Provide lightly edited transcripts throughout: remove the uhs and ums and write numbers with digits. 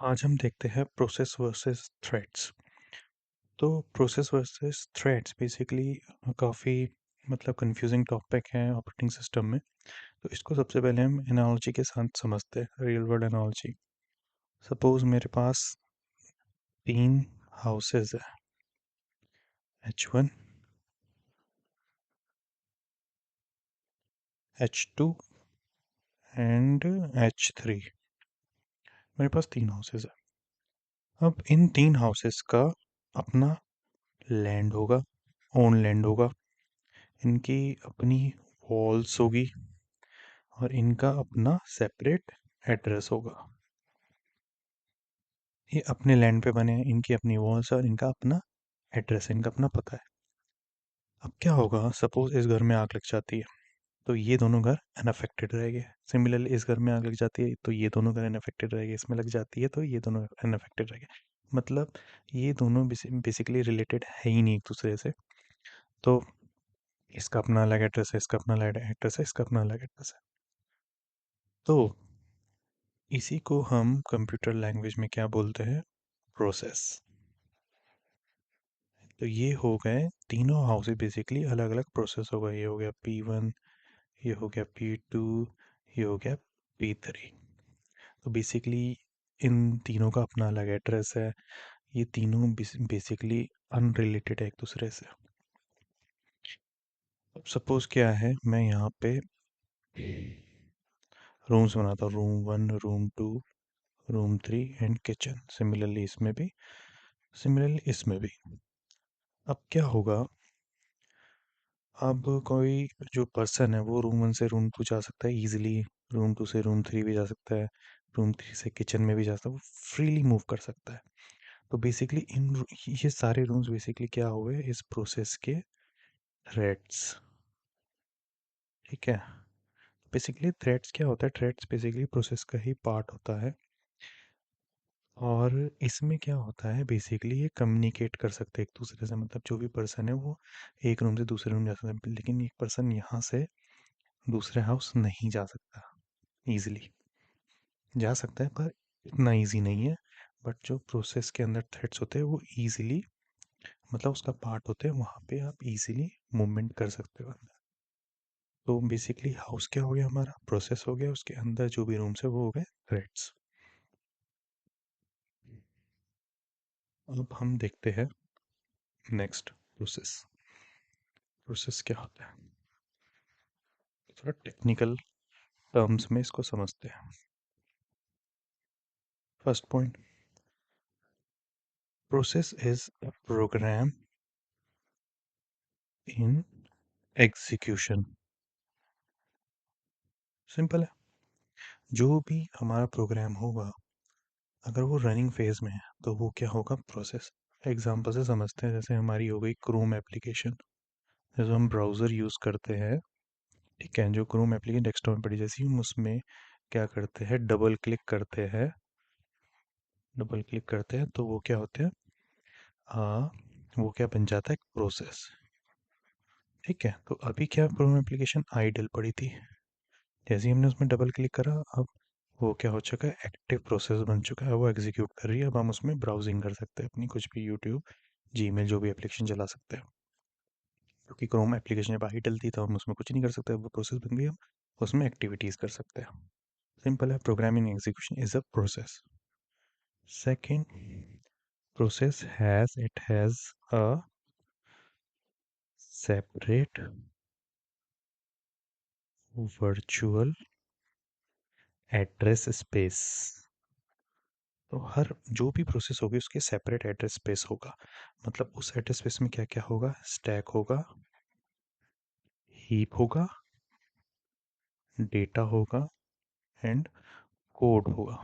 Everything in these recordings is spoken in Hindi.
आज हम देखते हैं प्रोसेस वर्सेस थ्रेड्स। तो प्रोसेस वर्सेस थ्रेड्स बेसिकली काफ़ी कंफ्यूजिंग टॉपिक है ऑपरेटिंग सिस्टम में। तो इसको सबसे पहले हम एनालॉजी के साथ समझते हैं, रियल वर्ल्ड एनालॉजी। सपोज मेरे पास 3 हाउसेज है, H1, H2 एंड H3। मेरे पास 3 हाउसेज है। अब इन 3 हाउसेज का अपना लैंड होगा, ओन लैंड होगा, इनकी अपनी वॉल्स होगी और इनका अपना सेपरेट एड्रेस होगा। ये अपने लैंड पे बने हैं, इनकी अपनी वॉल्स और इनका अपना एड्रेस, इनका अपना पता है। अब क्या होगा, सपोज इस घर में आग लग जाती है तो ये दोनों घर अनअफेक्टेड रहेंगे। सिमिलरली इस घर में आग लग जाती है तो ये दोनों घर अनअफेक्टेड रहेंगे, इसमें लग जाती है तो ये दोनों अनअफेक्टेड रहेंगे। मतलब ये दोनों बेसिकली रिलेटेड है ही नहीं एक दूसरे से। तो इसका अपना अलग एड्रेस है, इसका अपना अलग एड्रेस है, इसका अपना अलग एड्रेस है। तो इसी को हम कंप्यूटर लैंग्वेज में क्या बोलते हैं, प्रोसेस। तो ये हो गए तीनों हाउसेज, बेसिकली अलग अलग प्रोसेस हो गए। ये हो गया P1, ये हो गया P2, ये हो गया P3। तो बेसिकली इन तीनों का अपना अलग एड्रेस है। ये तीनों बेसिकली अनरिलेटेड है एक दूसरे से। अब सपोज क्या है, मैं यहाँ पे रूम्स बनाता हूँ, room 1, room 2, room 3 and kitchen. Similarly इसमें भी अब क्या होगा, अब कोई जो पर्सन है वो रूम 1 से रूम 2 जा सकता है इजीली, रूम 2 से रूम 3 भी जा सकता है, रूम 3 से किचन में भी जा सकता है, वो फ्रीली मूव कर सकता है। तो बेसिकली ये सारे रूम्स बेसिकली क्या हुए, इस प्रोसेस के थ्रेड्स। ठीक है। बेसिकली थ्रेड्स क्या होता है, थ्रेड्स बेसिकली प्रोसेस का ही पार्ट होता है। और इसमें क्या होता है, बेसिकली ये कम्युनिकेट कर सकते हैं एक दूसरे से। मतलब जो भी पर्सन है वो एक रूम से दूसरे रूम जा सकता है, लेकिन एक पर्सन यहाँ से दूसरे हाउस नहीं जा सकता। इजीली जा सकता है पर इतना इजी नहीं है। बट जो प्रोसेस के अंदर थ्रेड्स होते हैं वो इजीली, मतलब उसका पार्ट होते हैं, वहाँ पे आप इजीली मूवमेंट कर सकते हो अंदर। तो बेसिकली हाउस क्या हो गया, हमारा प्रोसेस हो गया, उसके अंदर जो भी रूम्स है वो हो गए थ्रेड्स। अब हम देखते हैं नेक्स्ट प्रोसेस। प्रोसेस क्या होता है, थोड़ा टेक्निकल टर्म्स में इसको समझते हैं। First point, process is a program in execution. Simple है, जो भी हमारा प्रोग्राम होगा अगर वो रनिंग फेज में है तो वो क्या होगा, प्रोसेस। एग्जांपल से समझते हैं, जैसे हमारी हो गई क्रोम एप्लीकेशन, जैसे हम ब्राउज़र यूज़ करते हैं। ठीक है, जो क्रोम एप्लीकेशन डेस्कटॉप में पड़ी, जैसे हम उसमें क्या करते हैं, डबल क्लिक करते हैं तो वो क्या होते हैं, हाँ, वो क्या बन जाता है, एक प्रोसेस। ठीक है, तो अभी क्या क्रोम एप्लीकेशन आइडल पड़ी थी, जैसे ही हमने उसमें डबल क्लिक करा, अब वो क्या हो चुका है, एक्टिव प्रोसेस बन चुका है, वो एग्जीक्यूट कर रही है। अब हम उसमें ब्राउजिंग कर सकते हैं, अपनी कुछ भी यूट्यूब, जीमेल, जो भी एप्लीकेशन चला सकते हैं। क्योंकि क्रोम एप्लीकेशन जब आइडल थी तो हम उसमें कुछ नहीं कर सकते, वो प्रोसेस बन गई, हम उसमें एक्टिविटीज़ कर सकते हैं। सिंपल है, programming execution is a process. Second, process has a separate virtual address space. तो हर जो भी प्रोसेस होगी उसके सेपरेट एड्रेस स्पेस होगा। मतलब उस एड्रेस स्पेस में क्या क्या होगा, स्टैक होगा, हीप होगा, डेटा होगा एंड कोड होगा।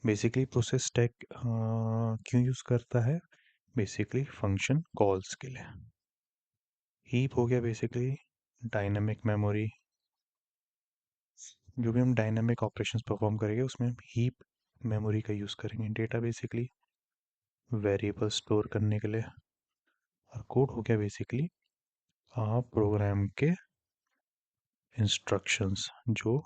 बेसिकली प्रोसेस स्टैक क्यों यूज़ करता है, बेसिकली फंक्शन कॉल्स के लिए। हीप हो गया बेसिकली डायनामिक मेमोरी, जो भी हम डायनामिक ऑपरेशंस परफॉर्म करेंगे उसमें हम हीप मेमोरी का यूज़ करेंगे। डेटा बेसिकली वेरिएबल स्टोर करने के लिए। और कोड हो गया बेसिकली प्रोग्राम के इंस्ट्रक्शंस जो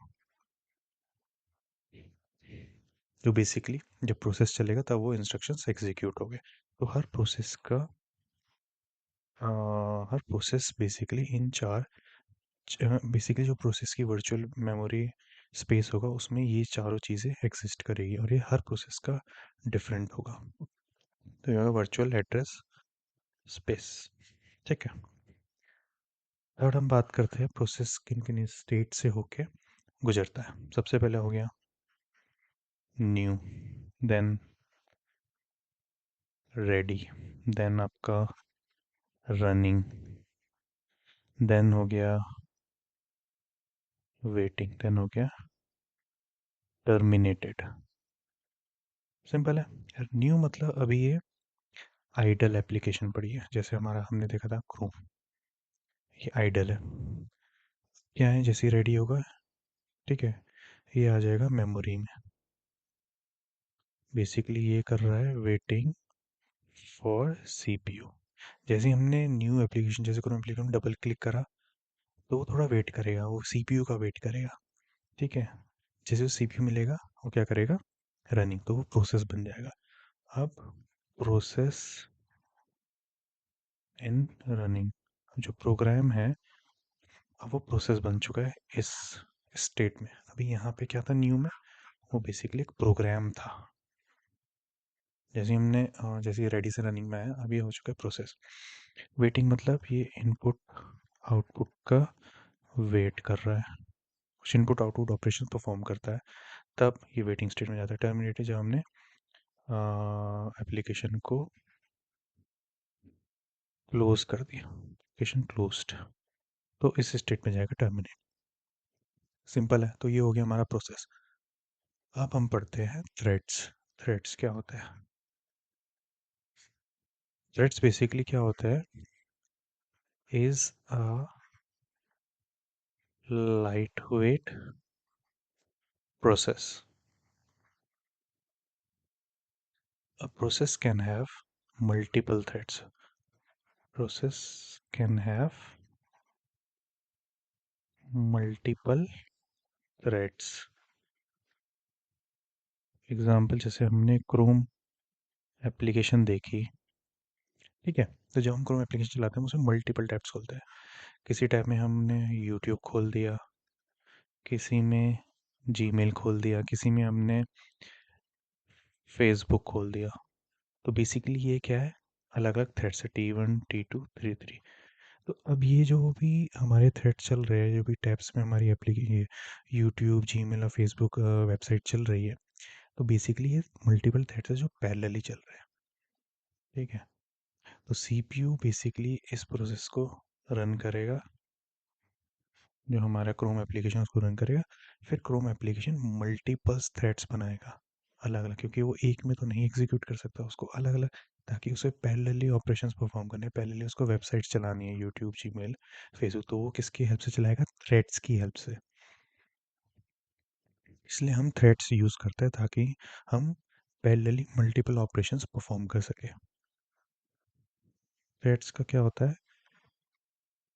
जो बेसिकली जब प्रोसेस चलेगा तब वो इंस्ट्रक्शंस एग्जीक्यूट हो गए। तो हर प्रोसेस बेसिकली इन चार बेसिकली जो प्रोसेस की वर्चुअल मेमोरी स्पेस होगा उसमें ये चारों चीज़ें एग्जिस्ट करेगी और ये हर प्रोसेस का डिफरेंट होगा। तो ये होगा वर्चुअल एड्रेस स्पेस। ठीक है। थर्ड हम बात करते हैं प्रोसेस किन किन स्टेट से होके गुजरता है। सबसे पहले हो गया न्यू, देन रेडी, देन आपका रनिंग, देन हो गया वेटिंग, देन हो गया टर्मिनेटेड। सिंपल है यार। न्यू मतलब अभी ये आइडल एप्लीकेशन पड़ी है, जैसे हमारा हमने देखा था क्रोम, ये आइडल है। क्या है, जैसे रेडी होगा, ठीक है, ये आ जाएगा मेमोरी में। बेसिकली ये कर रहा है वेटिंग फॉर सीपीयू। जैसे ही हमने न्यू एप्लीकेशन जैसे क्रोम एप्लीकेशन डबल क्लिक करा तो वो थोड़ा वेट करेगा, वो सीपीयू का वेट करेगा। ठीक है। जैसे वो सीपीयू मिलेगा वो क्या करेगा, रनिंग, तो वो प्रोसेस बन जाएगा। अब प्रोसेस इन रनिंग, जो प्रोग्राम है अब वो प्रोसेस बन चुका है इस स्टेट में। अभी यहाँ पे क्या था न्यू में, वो बेसिकली एक प्रोग्राम था। जैसे हमने जैसे रेडी से रनिंग में आया, अब ये हो चुका है प्रोसेस। वेटिंग मतलब ये इनपुट आउटपुट का वेट कर रहा है, कुछ इनपुट आउटपुट ऑपरेशन परफॉर्म करता है, तब ये वेटिंग स्टेट में जाता है। टर्मिनेटेड जब हमने एप्लीकेशन को क्लोज कर दिया, एप्लीकेशन क्लोज्ड, तो इस स्टेट में जाएगा टर्मिनेट। सिंपल है। तो ये हो गया हमारा प्रोसेस। अब हम पढ़ते हैं थ्रेड्स। थ्रेड्स क्या होता है? थ्रेड्स बेसिकली क्या होता है, is a light weight process. A process can have multiple threads. Process can have multiple threads. Example जैसे हमने क्रोम एप्लीकेशन देखी, ठीक है, तो जब हम क्रोम एप्लीकेशन चलाते हैं उसमें मल्टीपल टैब्स खोलते हैं। किसी टैब में हमने यूट्यूब खोल दिया, किसी में जीमेल खोल दिया, किसी में हमने फेसबुक खोल दिया। तो बेसिकली ये क्या है, अलग अलग थ्रेड्स है, T1 T2 T3। तो अब ये जो भी हमारे थ्रेड चल रहे हैं, जो भी टैब्स में हमारी एप्लीकेशन यूट्यूब जीमेल और फेसबुक वेबसाइट चल रही है, तो बेसिकली ये मल्टीपल थ्रेड्स है जो पैरेलली चल रहे हैं। ठीक है। तो सीपीयू बेसिकली इस प्रोसेस को रन करेगा, जो हमारा क्रोम एप्लीकेशन उसको रन करेगा। फिर क्रोम एप्लीकेशन मल्टीपल्स थ्रेड्स बनाएगा अलग अलग, क्योंकि वो एक में तो नहीं एग्जीक्यूट कर सकता, उसको अलग अलग, ताकि उसे पैरेलली ऑपरेशंस परफॉर्म करने, पैरेलली उसको वेबसाइट्स चलानी है, यूट्यूब जीमेल फेसबुक, तो वो किसकी हेल्प से चलाएगा, थ्रेड्स की हेल्प से। इसलिए हम थ्रेड्स यूज़ करते हैं ताकि हम पैरेलली मल्टीपल ऑपरेशंस परफॉर्म कर सके। थ्रेड्स का क्या होता है,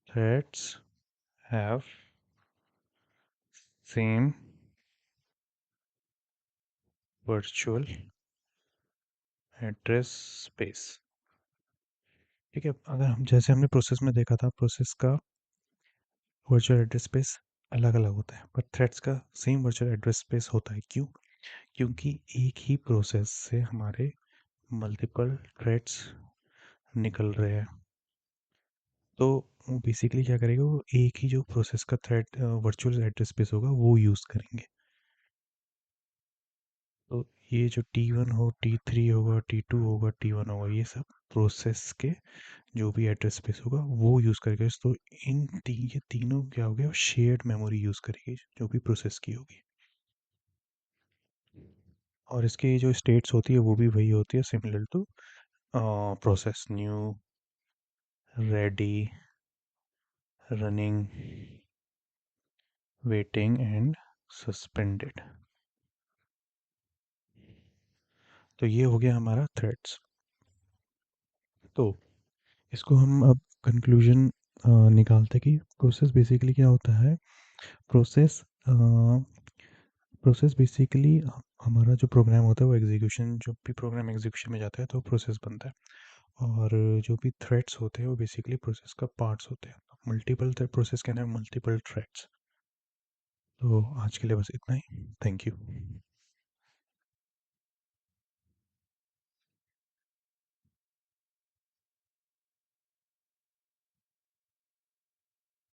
threads have same virtual address space. ठीक है। अगर हम जैसे हमने प्रोसेस में देखा था, प्रोसेस का वर्चुअल एड्रेस स्पेस अलग अलग होता है, पर थ्रेड्स का सेम वर्चुअल एड्रेस स्पेस होता है। क्यों? क्योंकि एक ही प्रोसेस से हमारे मल्टीपल थ्रेड्स निकल रहे हैं। तो वो बेसिकली क्या करेगा, वो एक ही जो प्रोसेस का थ्रेड वर्चुअल एड्रेस स्पेस होगा वो यूज़ करेंगे। तो ये जो T1 हो, T3 होगा, T2 होगा, T1 होगा, ये सब प्रोसेस के जो भी एड्रेस स्पेस होगा वो यूज़ करेगा। तो ये तीनों क्या हो गया, शेयर्ड मेमोरी यूज़ करेगी जो भी प्रोसेस की होगी। और इसकी जो स्टेट्स होती है वो भी वही होती है, similar to process, new, ready, running, waiting and suspended. तो ये हो गया हमारा थ्रेड्स। तो इसको हम अब कंक्लूजन निकालते कि प्रोसेस बेसिकली क्या होता है। प्रोसेस प्रोसेस बेसिकली हमारा जो प्रोग्राम होता है वो एग्जीक्यूशन, जो भी प्रोग्राम एग्जीक्यूशन में जाता है तो प्रोसेस बनता है। और जो भी थ्रेड्स होते हैं वो बेसिकली प्रोसेस का पार्ट्स होते हैं। Multiple process can have multiple threads. तो आज के लिए बस इतना ही। Thank you.